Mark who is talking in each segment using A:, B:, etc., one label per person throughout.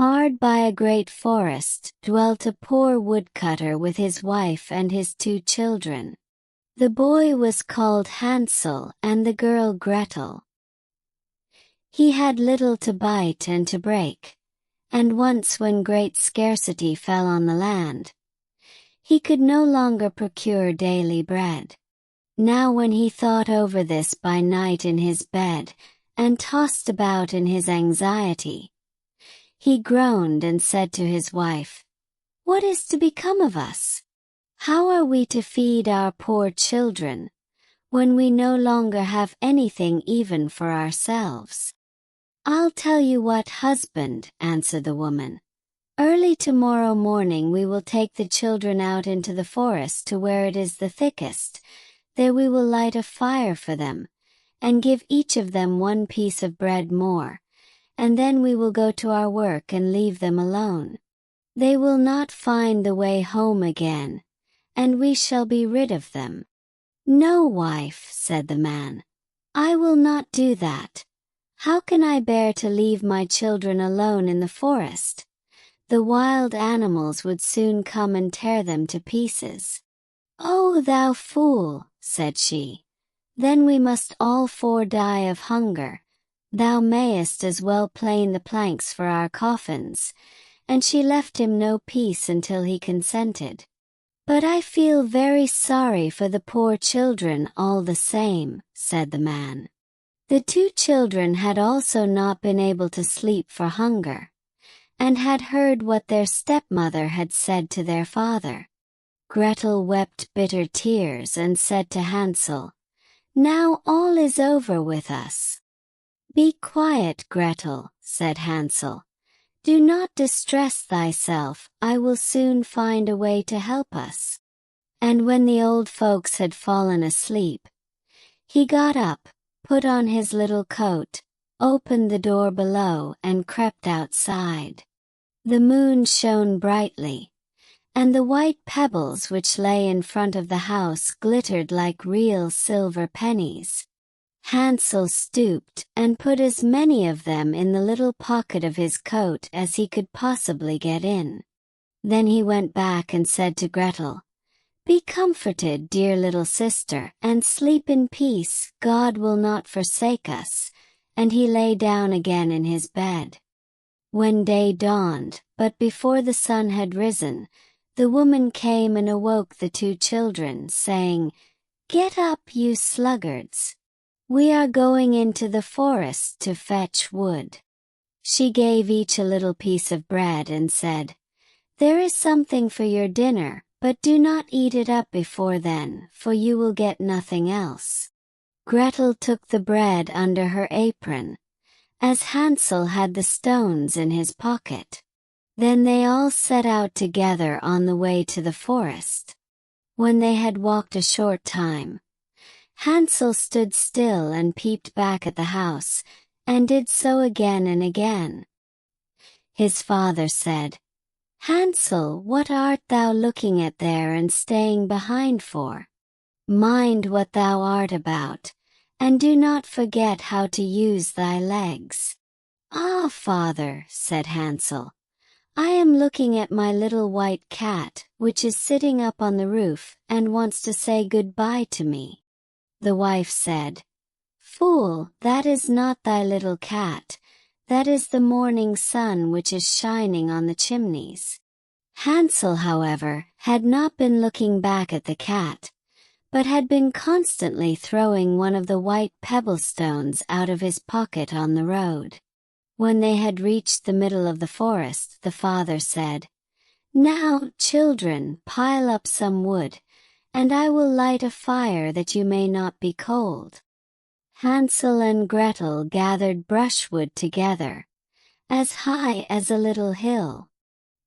A: Hard by a great forest dwelt a poor woodcutter with his wife and his 2 children. The boy was called Hansel and the girl Gretel. He had little to bite and to break, and once when great scarcity fell on the land, he could no longer procure daily bread. Now when he thought over this by night in his bed, and tossed about in his anxiety, he groaned and said to his wife, "What is to become of us? How are we to feed our poor children, when we no longer have anything even for ourselves?" "I'll tell you what, husband," answered the woman. "Early tomorrow morning we will take the children out into the forest to where it is the thickest. There we will light a fire for them, and give each of them 1 piece of bread more, and then we will go to our work and leave them alone. They will not find the way home again, and we shall be rid of them." "No, wife," said the man, "I will not do that. How can I bear to leave my children alone in the forest? The wild animals would soon come and tear them to pieces." "Oh, thou fool," said she, "then we must all 4 die of hunger. Thou mayest as well plane the planks for our coffins," and she left him no peace until he consented. "But I feel very sorry for the poor children all the same," said the man. The 2 children had also not been able to sleep for hunger, and had heard what their stepmother had said to their father. Gretel wept bitter tears and said to Hansel, "Now all is over with us." "Be quiet, Gretel," said Hansel. "Do not distress thyself, I will soon find a way to help us." And when the old folks had fallen asleep, he got up, put on his little coat, opened the door below and crept outside. The moon shone brightly, and the white pebbles which lay in front of the house glittered like real silver pennies. Hansel stooped and put as many of them in the little pocket of his coat as he could possibly get in. Then he went back and said to Gretel, "Be comforted, dear little sister, and sleep in peace, God will not forsake us," and he lay down again in his bed. When day dawned, but before the sun had risen, the woman came and awoke the 2 children, saying, "Get up, you sluggards. We are going into the forest to fetch wood." She gave each a little piece of bread and said, "There is something for your dinner, but do not eat it up before then, for you will get nothing else." Gretel took the bread under her apron, as Hansel had the stones in his pocket. Then they all set out together on the way to the forest. When they had walked a short time, Hansel stood still and peeped back at the house, and did so again and again. His father said, "Hansel, what art thou looking at there and staying behind for? Mind what thou art about, and do not forget how to use thy legs." "Ah, father," said Hansel, "I am looking at my little white cat, which is sitting up on the roof and wants to say good-bye to me." The wife said, "Fool, that is not thy little cat, that is the morning sun which is shining on the chimneys." Hansel, however, had not been looking back at the cat, but had been constantly throwing one of the white pebble stones out of his pocket on the road. When they had reached the middle of the forest, the father said, "Now, children, pile up some wood, and I will light a fire that you may not be cold." Hansel and Gretel gathered brushwood together, as high as a little hill.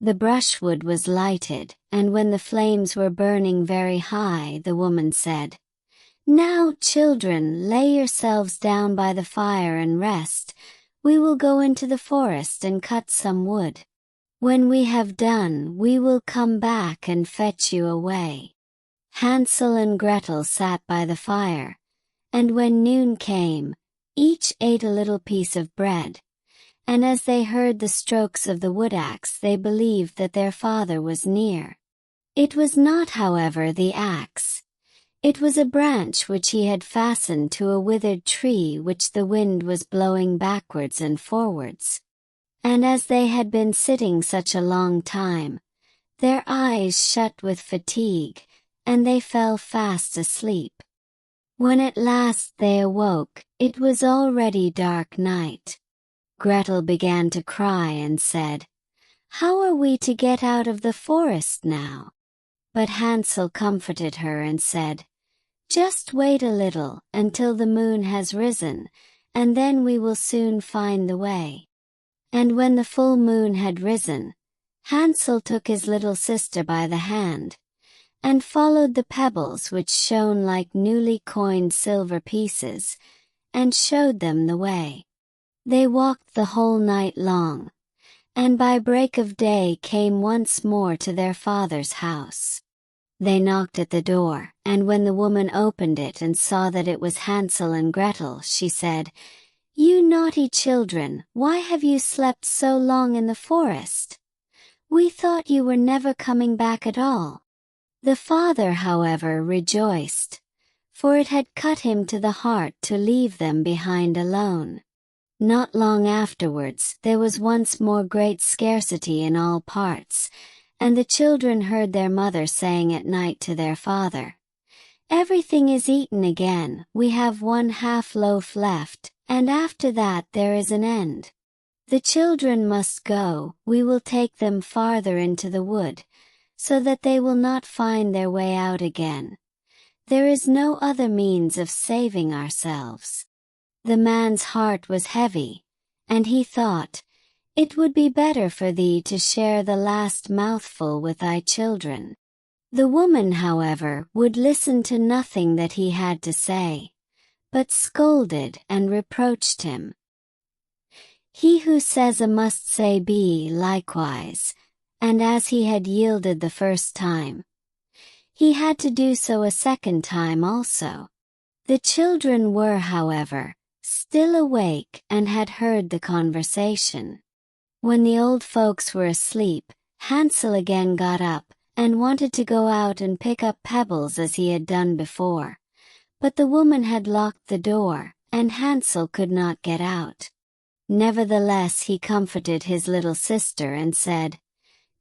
A: The brushwood was lighted, and when the flames were burning very high, the woman said, "Now, children, lay yourselves down by the fire and rest. We will go into the forest and cut some wood. When we have done, we will come back and fetch you away." Hansel and Gretel sat by the fire, and when noon came, each ate a little piece of bread, and as they heard the strokes of the wood axe they believed that their father was near. It was not, however, the axe. It was a branch which he had fastened to a withered tree which the wind was blowing backwards and forwards. And as they had been sitting such a long time, their eyes shut with fatigue, and they fell fast asleep. When at last they awoke, it was already dark night. Gretel began to cry and said, "How are we to get out of the forest now?" But Hansel comforted her and said, "Just wait a little until the moon has risen, and then we will soon find the way." And when the full moon had risen, Hansel took his little sister by the hand, and followed the pebbles which shone like newly coined silver pieces, and showed them the way. They walked the whole night long, and by break of day came once more to their father's house. They knocked at the door, and when the woman opened it and saw that it was Hansel and Gretel, she said, "You naughty children, why have you slept so long in the forest? We thought you were never coming back at all." The father, however, rejoiced, for it had cut him to the heart to leave them behind alone. Not long afterwards there was once more great scarcity in all parts, and the children heard their mother saying at night to their father, "Everything is eaten again, we have 1/2 loaf left, and after that there is an end. The children must go, we will take them farther into the wood, so that they will not find their way out again. There is no other means of saving ourselves." The man's heart was heavy, and he thought, "It would be better for thee to share the last mouthful with thy children." The woman, however, would listen to nothing that he had to say, but scolded and reproached him. He who says a must say B likewise, and as he had yielded the first time, he had to do so a second time also. The children were, however, still awake and had heard the conversation. When the old folks were asleep, Hansel again got up, and wanted to go out and pick up pebbles as he had done before. But the woman had locked the door, and Hansel could not get out. Nevertheless he comforted his little sister and said,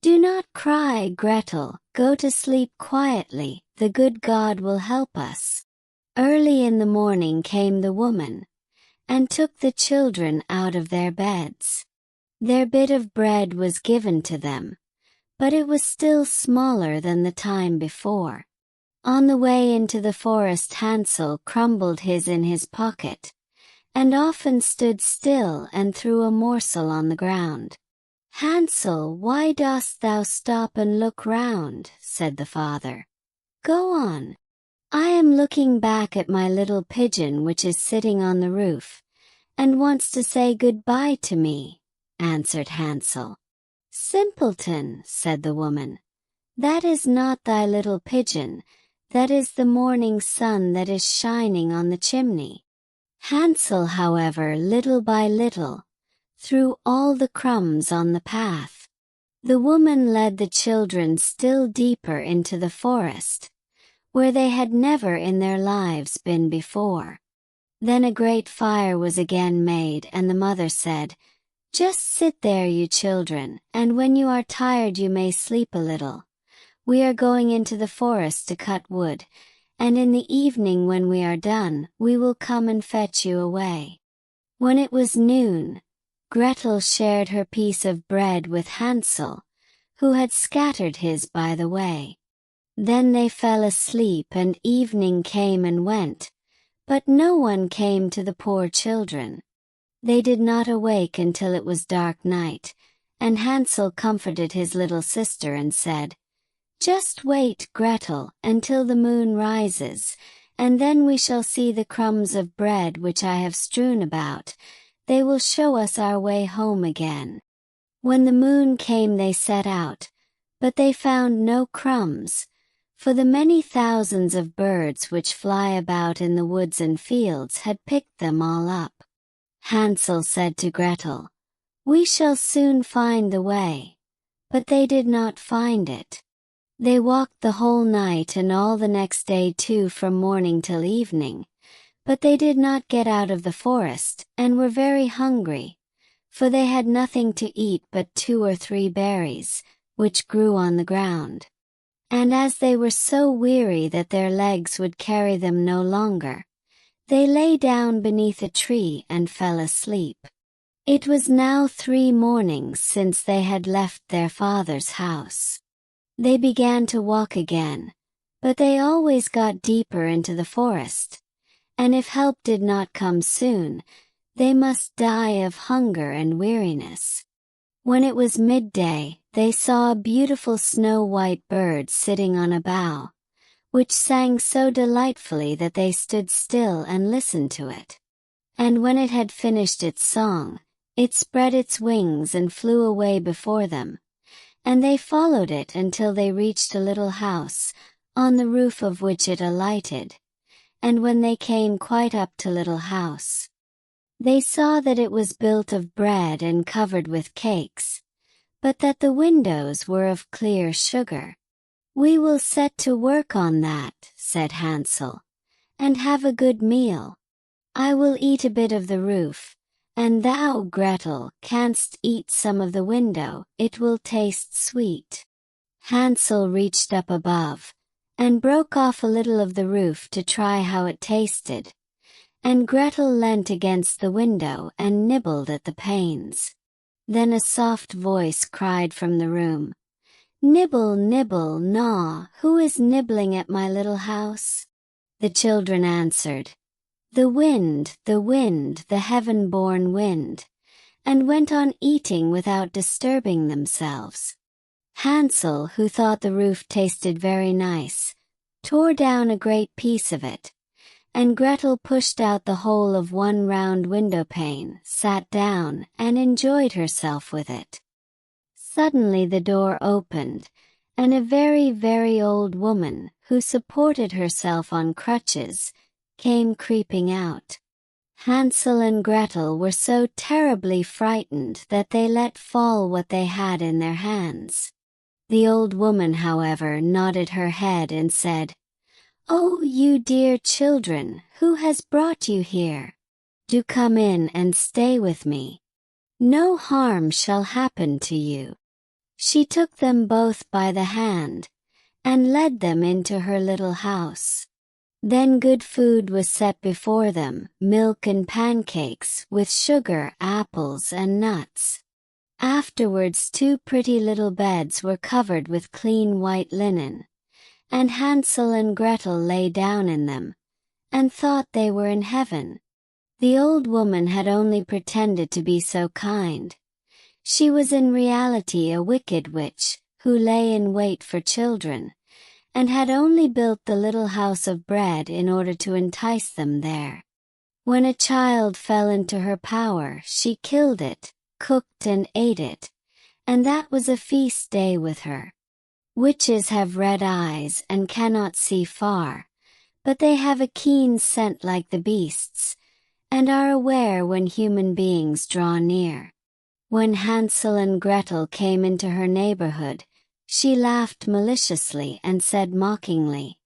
A: "Do not cry, Gretel, go to sleep quietly, the good God will help us." Early in the morning came the woman, and took the children out of their beds. Their bit of bread was given to them, but it was still smaller than the time before. On the way into the forest Hansel crumbled his in his pocket, and often stood still and threw a morsel on the ground. "Hansel, why dost thou stop and look round?" said the father. "Go on." "I am looking back at my little pigeon which is sitting on the roof, and wants to say good-bye to me," answered Hansel. "Simpleton," said the woman, "that is not thy little pigeon, that is the morning sun that is shining on the chimney." Hansel, however, little by little, threw all the crumbs on the path. The woman led the children still deeper into the forest, where they had never in their lives been before. Then a great fire was again made, and the mother said, "Just sit there, you children, and when you are tired you may sleep a little. We are going into the forest to cut wood, and in the evening when we are done, we will come and fetch you away." When it was noon, Gretel shared her piece of bread with Hansel, who had scattered his by the way. Then they fell asleep and evening came and went, but no one came to the poor children. They did not awake until it was dark night, and Hansel comforted his little sister and said, "Just wait, Gretel, until the moon rises, and then we shall see the crumbs of bread which I have strewn about. They will show us our way home again." When the moon came they set out, but they found no crumbs, for the many thousands of birds which fly about in the woods and fields had picked them all up. Hansel said to Gretel, "We shall soon find the way." But they did not find it. They walked the whole night and all the next day too, from morning till evening, but they did not get out of the forest, and were very hungry, for they had nothing to eat but 2 or 3 berries, which grew on the ground. And as they were so weary that their legs would carry them no longer, they lay down beneath a tree and fell asleep. It was now 3 mornings since they had left their father's house. They began to walk again, but they always got deeper into the forest, and if help did not come soon, they must die of hunger and weariness. When it was midday, they saw a beautiful snow-white bird sitting on a bough, which sang so delightfully that they stood still and listened to it. And when it had finished its song, it spread its wings and flew away before them, and they followed it until they reached a little house, on the roof of which it alighted. And when they came quite up to little house, they saw that it was built of bread and covered with cakes, but that the windows were of clear sugar. "We will set to work on that," said Hansel, "and have a good meal. I will eat a bit of the roof, and thou, Gretel, canst eat some of the window, it will taste sweet." Hansel reached up above, and broke off a little of the roof to try how it tasted, and Gretel leant against the window and nibbled at the panes. Then a soft voice cried from the room, "Nibble, nibble, gnaw, who is nibbling at my little house?" The children answered, the wind, the heaven-born wind," and went on eating without disturbing themselves. Hansel, who thought the roof tasted very nice, tore down a great piece of it, and Gretel pushed out the whole of one round window pane, sat down, and enjoyed herself with it. Suddenly the door opened, and a very, very old woman, who supported herself on crutches, came creeping out. Hansel and Gretel were so terribly frightened that they let fall what they had in their hands. The old woman, however, nodded her head and said, "Oh, you dear children, who has brought you here? Do come in and stay with me. No harm shall happen to you." She took them both by the hand, and led them into her little house. Then good food was set before them, milk and pancakes, with sugar, apples and nuts. Afterwards 2 pretty little beds were covered with clean white linen, and Hansel and Gretel lay down in them, and thought they were in heaven. The old woman had only pretended to be so kind. She was in reality a wicked witch, who lay in wait for children, and had only built the little house of bread in order to entice them there. When a child fell into her power, she killed it, cooked and ate it, and that was a feast day with her. Witches have red eyes and cannot see far, but they have a keen scent like the beasts, and are aware when human beings draw near. When Hansel and Gretel came into her neighborhood, she laughed maliciously and said mockingly,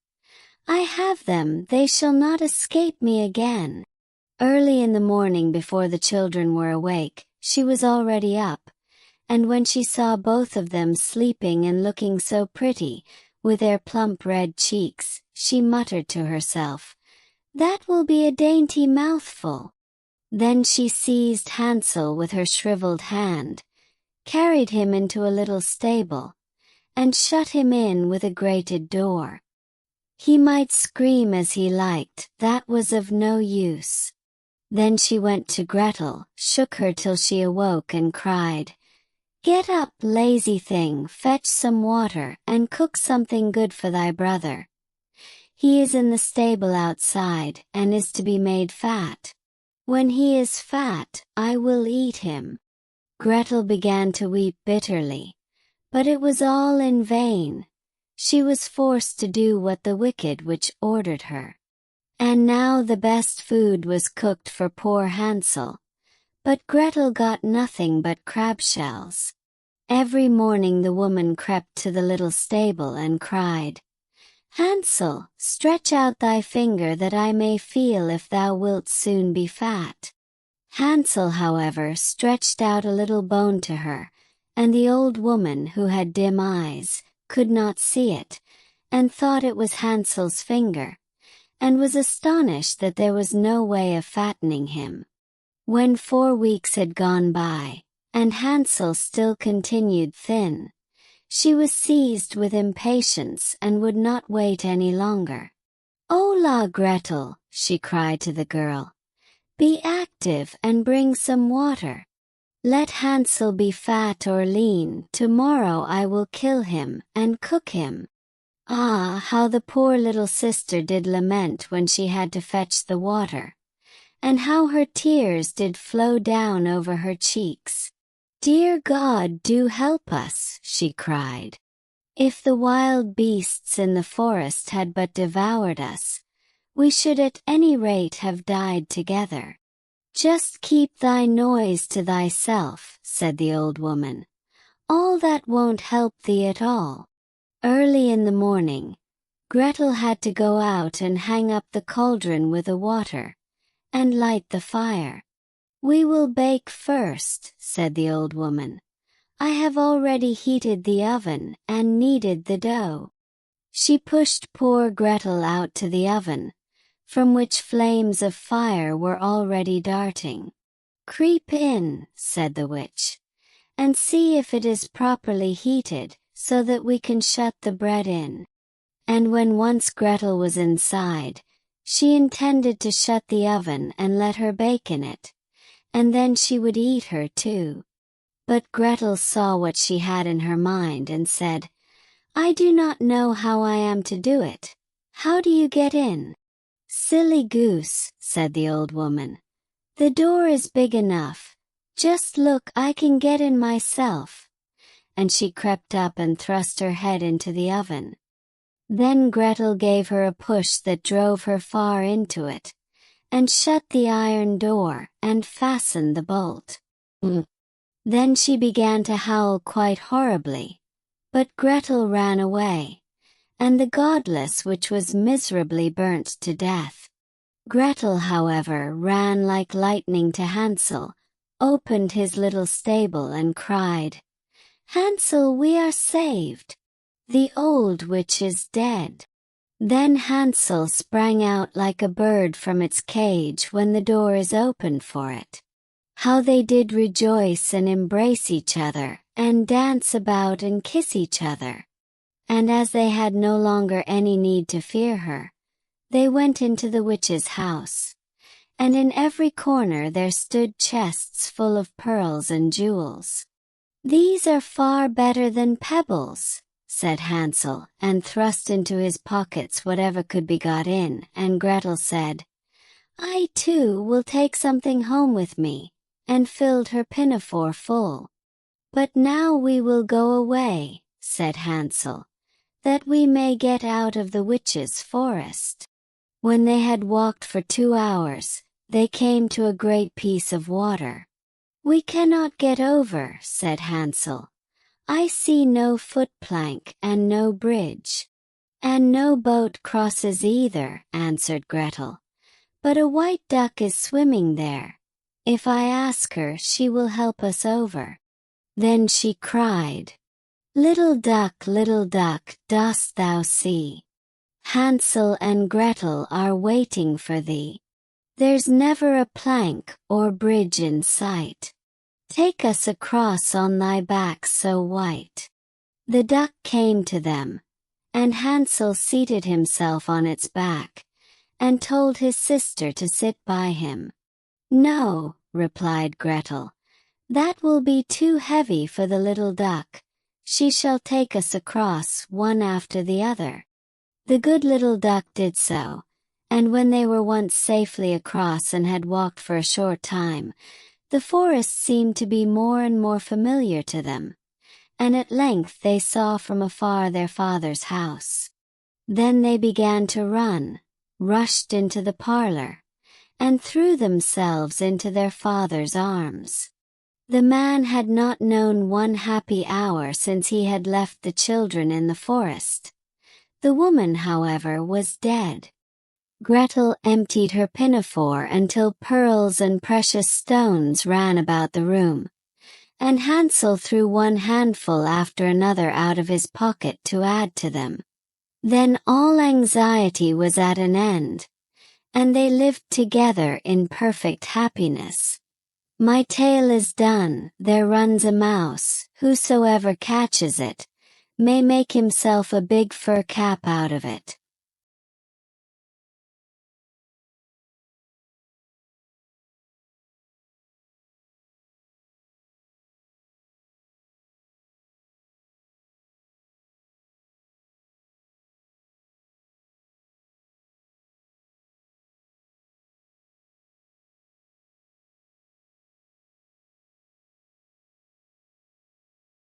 A: "I have them, they shall not escape me again." Early in the morning, before the children were awake, she was already up, and when she saw both of them sleeping and looking so pretty, with their plump red cheeks, she muttered to herself, "That will be a dainty mouthful." Then she seized Hansel with her shriveled hand, carried him into a little stable, and shut him in with a grated door. He might scream as he liked, that was of no use. Then she went to Gretel, shook her till she awoke and cried, "Get up, lazy thing, fetch some water, and cook something good for thy brother. He is in the stable outside, and is to be made fat. When he is fat, I will eat him." Gretel began to weep bitterly, but it was all in vain. She was forced to do what the wicked witch ordered her. And now the best food was cooked for poor Hansel, But Gretel got nothing but crab shells. Every morning the woman crept to the little stable and cried, "Hansel, stretch out thy finger that I may feel if thou wilt soon be fat." Hansel, however, stretched out a little bone to her, and the old woman, who had dim eyes, could not see it, and thought it was Hansel's finger, and was astonished that there was no way of fattening him. When 4 weeks had gone by, and Hansel still continued thin, she was seized with impatience and would not wait any longer. "Hola, Gretel," she cried to the girl. "Be active and bring some water. Let Hansel be fat or lean, tomorrow I will kill him and cook him." Ah, how the poor little sister did lament when she had to fetch the water, and how her tears did flow down over her cheeks. "Dear God, do help us," she cried. "If the wild beasts in the forest had but devoured us, we should at any rate have died together." "Just keep thy noise to thyself," said the old woman. "All that won't help thee at all." Early in the morning, Gretel had to go out and hang up the cauldron with the water, and light the fire. "We will bake first," said the old woman. "I have already heated the oven and kneaded the dough." She pushed poor Gretel out to the oven, from which flames of fire were already darting. "Creep in," said the witch, "and see if it is properly heated, so that we can shut the bread in." And when once Gretel was inside, she intended to shut the oven and let her bake in it, and then she would eat her too. But Gretel saw what she had in her mind and said, "I do not know how I am to do it. How do you get in?" "Silly goose," said the old woman. "The door is big enough. Just look, I can get in myself." And she crept up and thrust her head into the oven. Then Gretel gave her a push that drove her far into it, and shut the iron door and fastened the bolt. Then she began to howl quite horribly, but Gretel ran away, and the godless witch was miserably burnt to death. Gretel, however, ran like lightning to Hansel, opened his little stable and cried, "Hansel, we are saved! The old witch is dead." Then Hansel sprang out like a bird from its cage when the door is opened for it. How they did rejoice and embrace each other, and dance about and kiss each other. And as they had no longer any need to fear her, they went into the witch's house, and in every corner there stood chests full of pearls and jewels. "These are far better than pebbles," said Hansel, and thrust into his pockets whatever could be got in, and Gretel said, "I too will take something home with me," and filled her pinafore full. "But now we will go away," said Hansel, "that we may get out of the witch's forest." When they had walked for 2 hours, they came to a great piece of water. "We cannot get over," said Hansel. "I see no footplank and no bridge." "And no boat crosses either," answered Gretel. "But a white duck is swimming there. If I ask her, she will help us over." Then she cried, little duck, dost thou see? Hansel and Gretel are waiting for thee. There's never a plank or bridge in sight. Take us across on thy back so white." The duck came to them, and Hansel seated himself on its back, and told his sister to sit by him. "No," replied Gretel, "that will be too heavy for the little duck. She shall take us across one after the other." The good little duck did so, and when they were once safely across and had walked for a short time, the forest seemed to be more and more familiar to them, and at length they saw from afar their father's house. Then they began to run, rushed into the parlor, and threw themselves into their father's arms. The man had not known one happy hour since he had left the children in the forest. The woman, however, was dead. Gretel emptied her pinafore until pearls and precious stones ran about the room, and Hansel threw one handful after another out of his pocket to add to them. Then all anxiety was at an end, and they lived together in perfect happiness. My tale is done. There runs a mouse, whosoever catches it may make himself a big fur cap out of it.